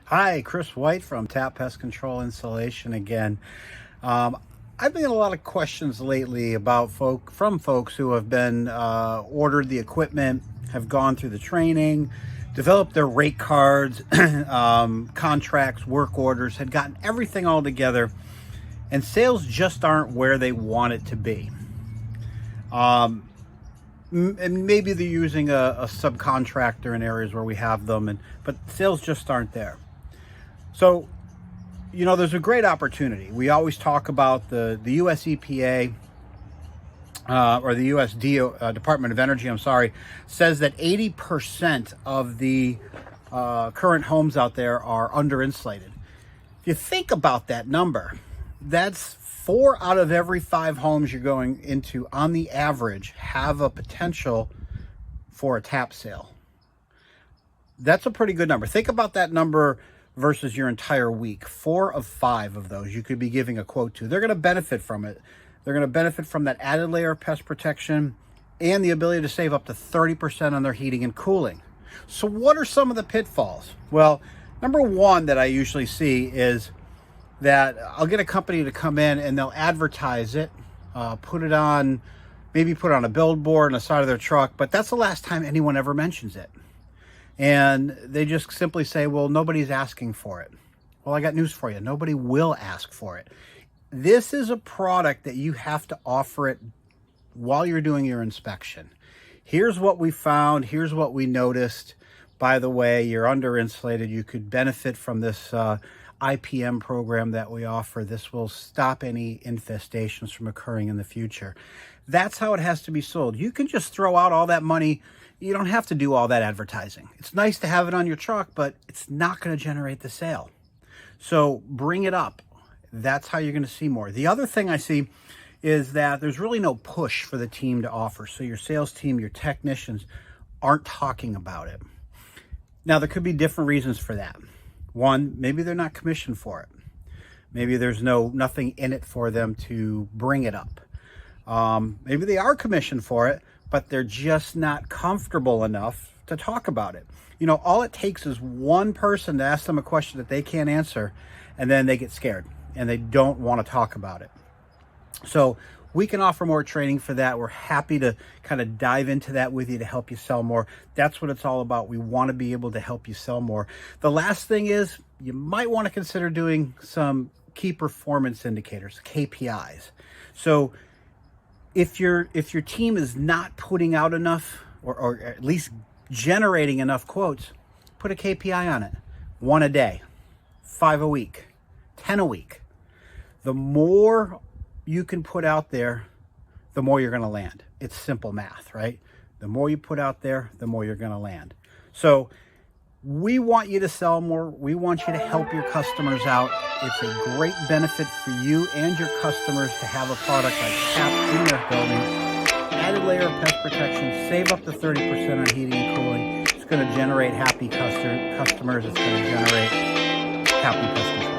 Hi, Chris White from Tap Pest Control Installation again. I've been getting a lot of questions lately about from folks who have been ordered the equipment, have gone through the training, developed their rate cards, contracts, work orders, had gotten everything all together, and sales just aren't where they want it to be. And maybe they're using a subcontractor in areas where we have them, but sales just aren't there. So, there's a great opportunity. We always talk about the US EPA or the US Department of Energy, says that 80% of the current homes out there are under-insulated. If you think about that number, that's 4 out of every 5 homes you're going into, on the average, have a potential for a tap sale. That's a pretty good number. Think about that number versus your entire week. 4 of 5 of those you could be giving a quote to. They're going to benefit from it. They're going to benefit from that added layer of pest protection and the ability to save up to 30% on their heating and cooling. So what are some of the pitfalls? Well, number one that I usually see is that I'll get a company to come in and they'll advertise it, put it on a billboard on the side of their truck, but that's the last time anyone ever mentions it. And they just simply say, well, nobody's asking for it. Well, I got news for you. Nobody will ask for it. This is a product that you have to offer it while you're doing your inspection. Here's what we found. Here's what we noticed. By the way, you're under-insulated. You could benefit from this IPM program that we offer. This will stop any infestations from occurring in the future. That's how it has to be sold. You can just throw out all that money. You don't have to do all that advertising. It's nice to have it on your truck, but it's not going to generate the sale. So bring it up. That's how you're going to see more. The other thing I see is that there's really no push for the team to offer. So your sales team, your technicians aren't talking about it. Now, there could be different reasons for that. One, maybe they're not commissioned for it. Maybe there's nothing in it for them to bring it up. Maybe they are commissioned for it, but they're just not comfortable enough to talk about it. All it takes is one person to ask them a question that they can't answer, and then they get scared and they don't want to talk about it. So we can offer more training for that. We're happy to kind of dive into that with you to help you sell more. That's what it's all about. We want to be able to help you sell more. The last thing is you might want to consider doing some key performance indicators, KPIs. So if your team is not putting out enough or at least generating enough quotes, put a KPI on it. 1 a day, 5 a week, 10 a week. The more you can put out there, the more you're going to land. It's simple math, right? The more you put out there, the more you're going to land. So we want you to sell more. We want you to help your customers out. It's a great benefit for you and your customers to have a product like Tap in their building. Added layer of pest protection, save up to 30% on heating and cooling. It's going to generate happy customers. It's going to generate happy pest control.